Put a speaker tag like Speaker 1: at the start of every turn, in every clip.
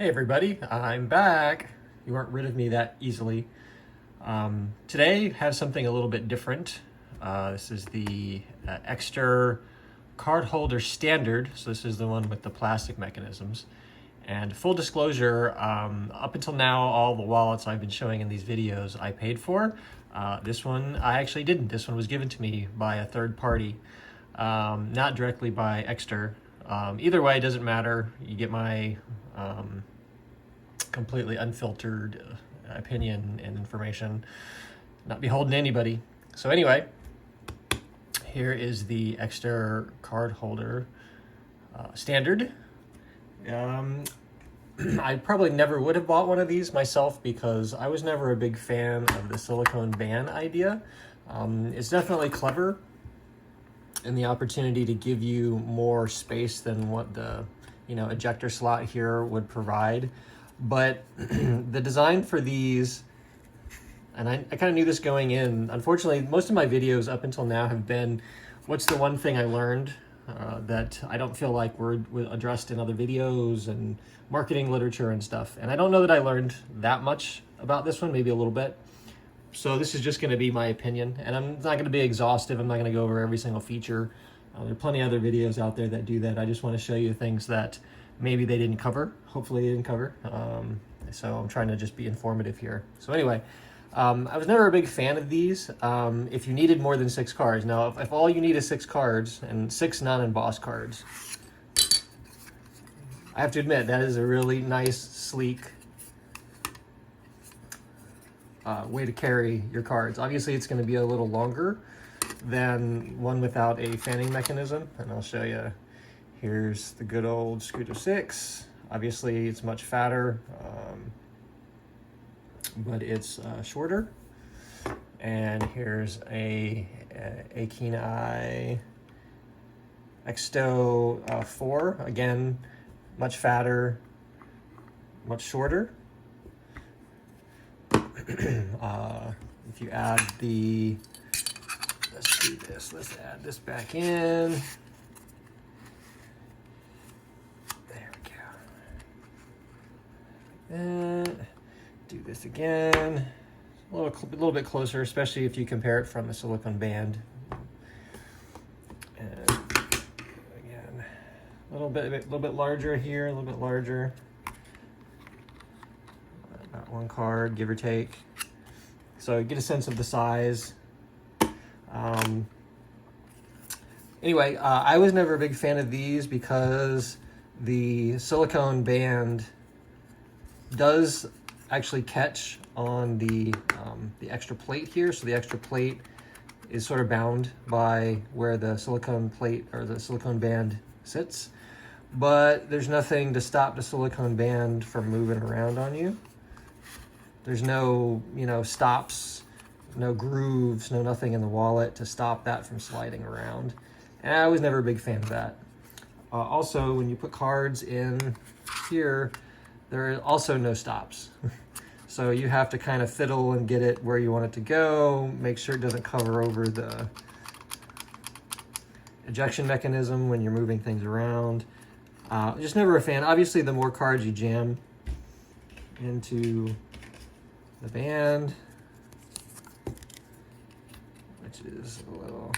Speaker 1: Hey everybody, I'm back. You weren't rid of me that easily. Today have something a little bit different. This is the Ekster Cardholder Standard. So this is the one with the plastic mechanisms. And full disclosure, up until now, all the wallets I've been showing in these videos I paid for. This one I actually didn't. This one was given to me by a third party, not directly by Ekster. Either way, it doesn't matter. You get my completely unfiltered opinion and information, not beholden to anybody. So anyway, here is the Ekster Cardholder Standard. I probably never would have bought one of these myself because I was never a big fan of the silicone band idea. It's definitely clever and the opportunity to give you more space than what the ejector slot here would provide. But the design for these, and I kind of knew this going in, unfortunately, most of my videos up until now have been, what's the one thing I learned that I don't feel like were addressed in other videos and marketing literature and stuff. And I don't know that I learned that much about this one, maybe a little bit. So this is just going to be my opinion, and I'm not going to be exhaustive. I'm not going to go over every single feature. There are plenty of other videos out there that do that. I just want to show you things that maybe they didn't cover. Hopefully they didn't cover. So I'm trying to just be informative here. So anyway, I was never a big fan of these. If you needed more than 6 cards. Now, if all you need is 6 cards and 6 non-embossed cards, I have to admit that is a really nice, sleek way to carry your cards. Obviously, it's going to be a little longer than one without a fanning mechanism, and I'll show you. Here's the good old Scoot of 6. Obviously, it's much fatter, but it's shorter. And here's a Keen Eye Exto 4. Again, much fatter, much shorter. If you add the, let's do this, let's add this back in. There we go. And do this again. A little bit closer, especially if you compare it from the silicone band. And again, a little bit larger here, a little bit larger. About 1 card, give or take. So get a sense of the size. Anyway, I was never a big fan of these because the silicone band does actually catch on the extra plate here. So the extra plate is sort of bound by where the silicone plate or the silicone band sits, but there's nothing to stop the silicone band from moving around on you. There's no, stops, no grooves, no nothing in the wallet to stop that from sliding around. And I was never a big fan of that. Also, when you put cards in here, there are also no stops. So you have to kind of fiddle and get it where you want it to go, make sure it doesn't cover over the ejection mechanism when you're moving things around. Just never a fan. Obviously, the more cards you jam into the band, which is a little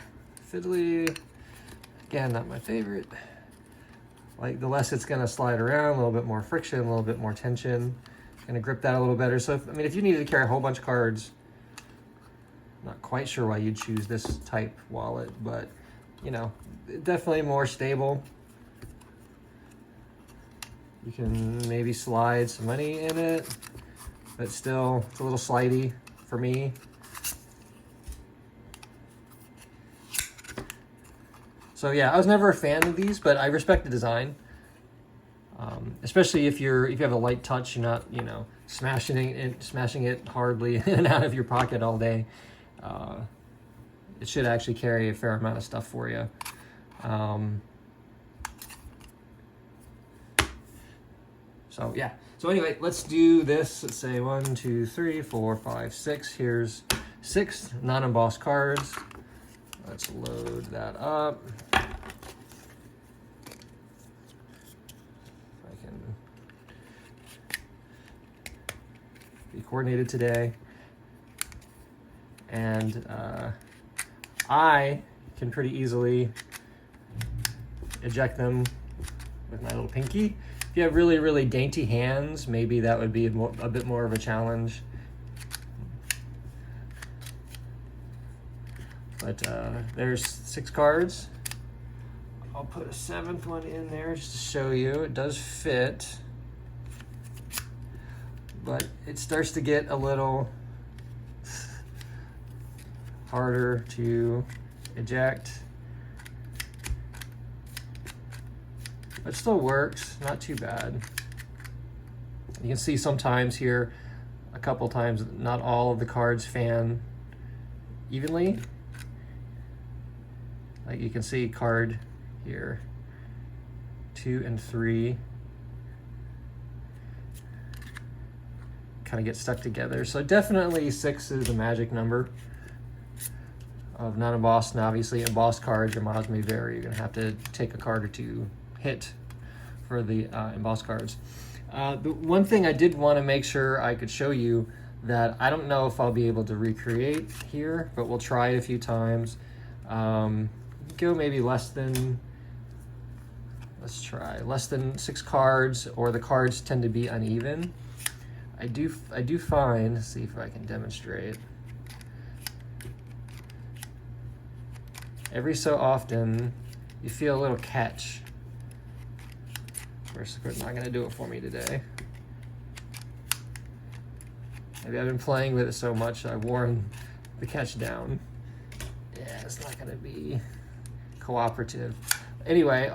Speaker 1: fiddly. Again, not my favorite. Like, the less it's gonna slide around, a little bit more friction, a little bit more tension. Gonna grip that a little better. So, if you needed to carry a whole bunch of cards, not quite sure why you'd choose this type wallet, but, definitely more stable. You can maybe slide some money in it, but still, it's a little slidey for me. So yeah, I was never a fan of these, but I respect the design. Especially if you have a light touch, you're not smashing it hardly in and out of your pocket all day. It should actually carry a fair amount of stuff for you. So yeah. So anyway, let's do this. Let's say 1, 2, 3, 4, 5, 6. Here's 6 non-embossed cards. Let's load that up. coordinated today. And I can pretty easily eject them with my little pinky. If you have really, really dainty hands, maybe that would be a bit more of a challenge. But there's 6 cards. I'll put a 7th one in there just to show you. It does fit, but it starts to get a little harder to eject. But it still works, not too bad. You can see sometimes here, a couple times, not all of the cards fan evenly. Like you can see card here, 2 and 3 kind of get stuck together. So definitely 6 is the magic number of non-embossed, and obviously embossed cards, your miles may vary. You're gonna have to take a card or 2 hit for the embossed cards. The one thing I did want to make sure I could show you that I don't know if I'll be able to recreate here, but we'll try it a few times. Go maybe less than, let's try less than 6 cards, or the cards tend to be uneven. I do find, let's see if I can demonstrate. Every so often, you feel a little catch. Of course, it's not going to do it for me today. Maybe I've been playing with it so much, I've worn the catch down. Yeah, it's not going to be cooperative. Anyway,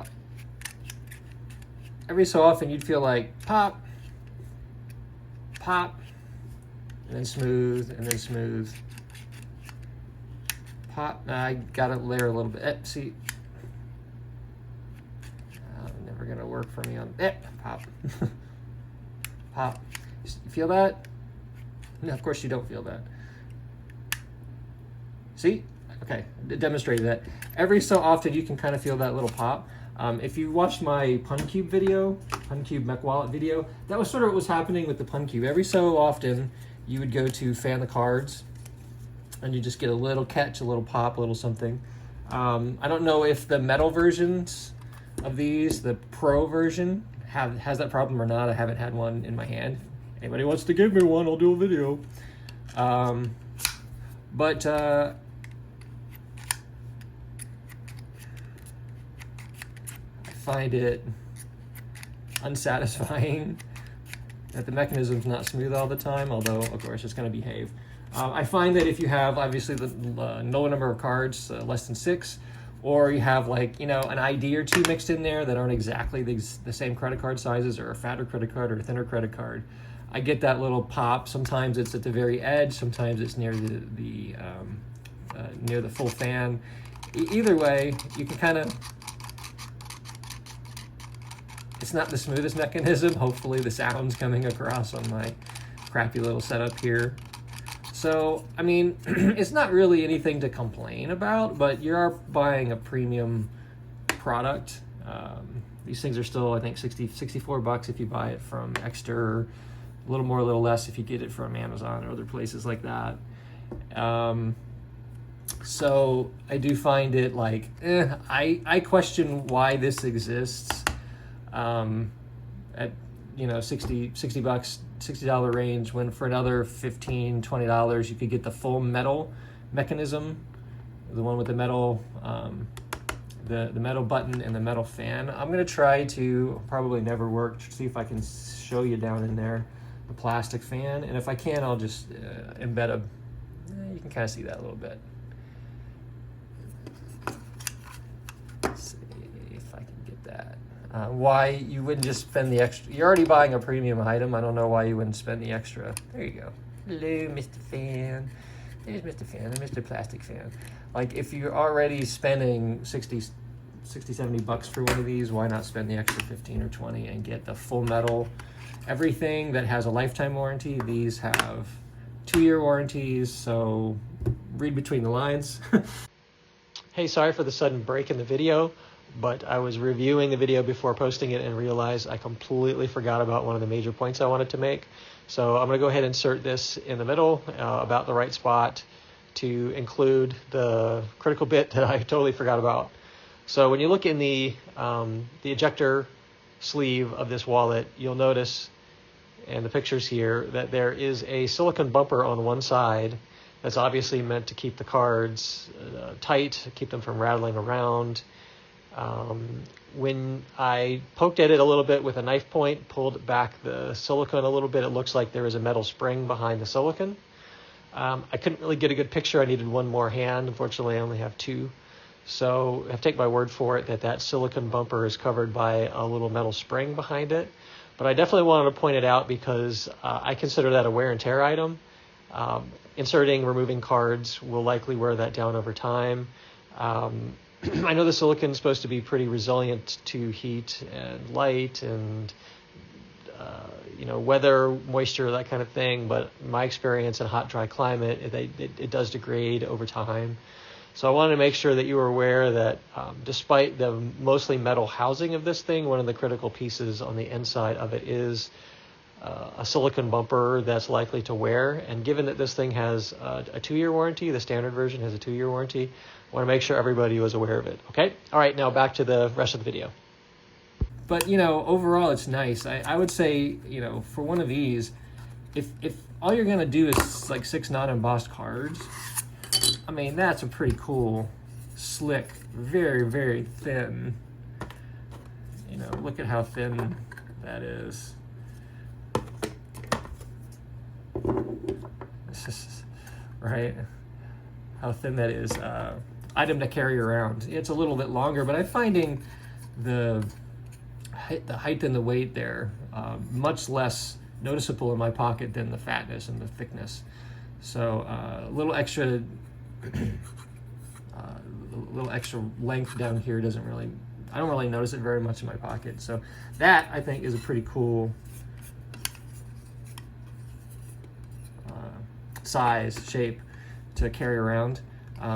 Speaker 1: every so often you'd feel like pop, pop, and then smooth, and then smooth. Pop. I got to layer a little bit. See, never gonna work for me on pop. Pop. You feel that? No, of course you don't feel that. See? Okay, demonstrated that. Every so often you can kind of feel that little pop. If you watched my Pun Cube video, Pun Cube Mech Wallet video, that was sort of what was happening with the Pun Cube. Every so often you would go to fan the cards and you just get a little catch, a little pop, a little something. I don't know if the metal versions of these, the Pro version, has that problem or not. I haven't had one in my hand. Anybody wants to give me one, I'll do a video. But I find it unsatisfying that the mechanism's not smooth all the time, although of course it's going to behave. I find that if you have obviously the low number of cards, less than 6, or you have like, you know, an ID or 2 mixed in there that aren't exactly the same credit card sizes, or a fatter credit card or a thinner credit card, I get that little pop. Sometimes it's at the very edge, sometimes it's near the near the full fan. Either way, you can kind of, it's not the smoothest mechanism. Hopefully the sound's coming across on my crappy little setup here. So, I mean, it's not really anything to complain about, but you are buying a premium product. These things are still, I think, 64 bucks if you buy it from Ekster, a little more, a little less if you get it from Amazon or other places like that. So I do find it like, I question why this exists at, you know, 60 bucks, $60 range, when for another $15, $20 you could get the full metal mechanism, the one with the metal the metal button and the metal fan. I'm gonna try to, probably never work, see if I can show you down in there the plastic fan, and if I can, I'll just embed a, you can kind of see that a little bit. Let's see if I can get that. Why you wouldn't just spend the extra, you're already buying a premium item, I don't know why you wouldn't spend the extra. There you go. Hello, Mr. Fan. There's Mr. Fan and Mr. Plastic Fan. Like, if you're already spending 60, 70 bucks for one of these, why not spend the extra 15 or 20 and get the full metal, everything that has a lifetime warranty. These have 2-year warranties, so read between the lines. Hey, sorry for the sudden break in the video, but I was reviewing the video before posting it and realized I completely forgot about one of the major points I wanted to make. So I'm going to go ahead and insert this in the middle, about the right spot, to include the critical bit that I totally forgot about. So when you look in the ejector sleeve of this wallet, you'll notice in the pictures here that there is a silicone bumper on one side that's obviously meant to keep the cards tight, keep them from rattling around. When I poked at it a little bit with a knife point, pulled back the silicone a little bit, it looks like there is a metal spring behind the silicone. I couldn't really get a good picture. I needed one more hand. Unfortunately, I only have two. So I have to take my word for it that that silicone bumper is covered by a little metal spring behind it. But I definitely wanted to point it out because I consider that a wear and tear item. Inserting, removing cards will likely wear that down over time. I know the silicone is supposed to be pretty resilient to heat and light and weather, moisture, that kind of thing. But my experience in hot, dry climate, it does degrade over time. So I wanted to make sure that you were aware that despite the mostly metal housing of this thing, one of the critical pieces on the inside of it is a silicone bumper that's likely to wear. And given that this thing has a 2-year warranty, the standard version has a 2-year warranty, I want to make sure everybody was aware of it. Okay? All right, now back to the rest of the video. But, overall it's nice. I would say, for one of these, if all you're going to do is like 6 non-embossed cards, I mean, that's a pretty cool, slick, very, very thin. Look at how thin that is. This is, right? How thin that is. Item to carry around. It's a little bit longer, but I'm finding the height and the weight there much less noticeable in my pocket than the fatness and the thickness. So a little extra length down here I don't really notice it very much in my pocket. So that, I think, is a pretty cool size, shape to carry around.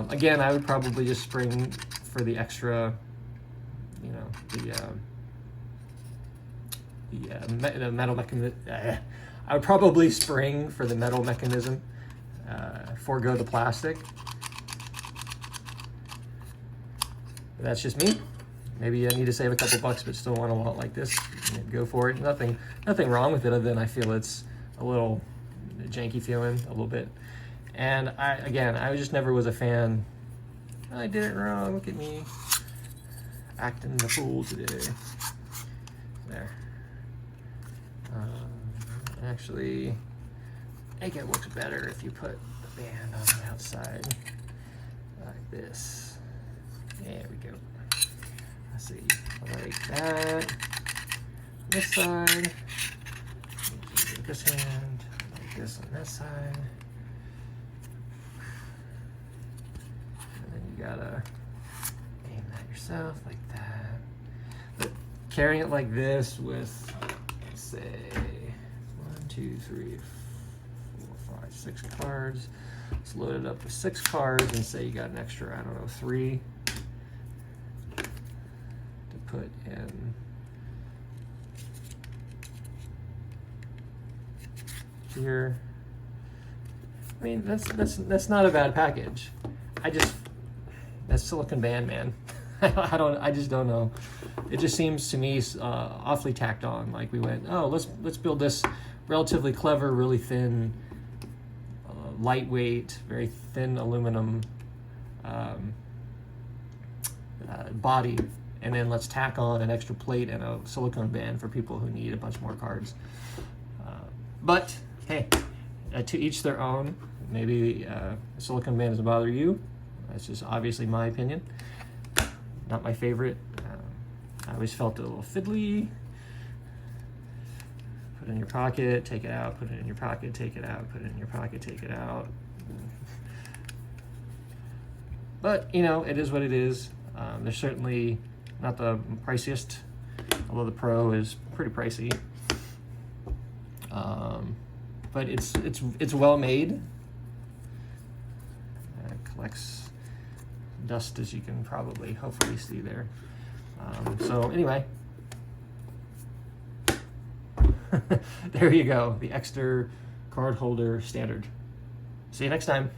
Speaker 1: Again, I would probably just spring for the extra, the metal mechanism. I would probably spring for the metal mechanism, forego the plastic. But that's just me. Maybe I need to save a couple bucks, but still want a wallet like this. Go for it. Nothing wrong with it, other than I feel it's a little janky feeling, a little bit. And I just never was a fan. I did it wrong. Look at me acting the fool today. There. Actually, I think it looks better if you put the band on the outside like this. There we go. Let's see, like that. This side. This hand, like this on this side. And then you gotta aim that yourself like that. But carrying it like this with, let's say, 1, 2, 3, 4, 5, 6 cards. Let's load it up with 6 cards and say you got an extra, 3 to put in here. I mean, that's not a bad package. That's silicone band, man. I just don't know. It just seems to me awfully tacked on. Like we went, oh, let's build this relatively clever, really thin, lightweight, very thin aluminum body, and then let's tack on an extra plate and a silicone band for people who need a bunch more cards. But hey, to each their own. Maybe a silicone band doesn't bother you. That's just obviously my opinion. Not my favorite. I always felt it a little fiddly. Put it in your pocket, take it out, put it in your pocket, take it out, put it in your pocket, take it out. But, it is what it is. They're certainly not the priciest, although the Pro is pretty pricey. But it's well made. Collects dust, as you can probably hopefully see there. So anyway, there you go, the Ekster Cardholder Standard. See you next time.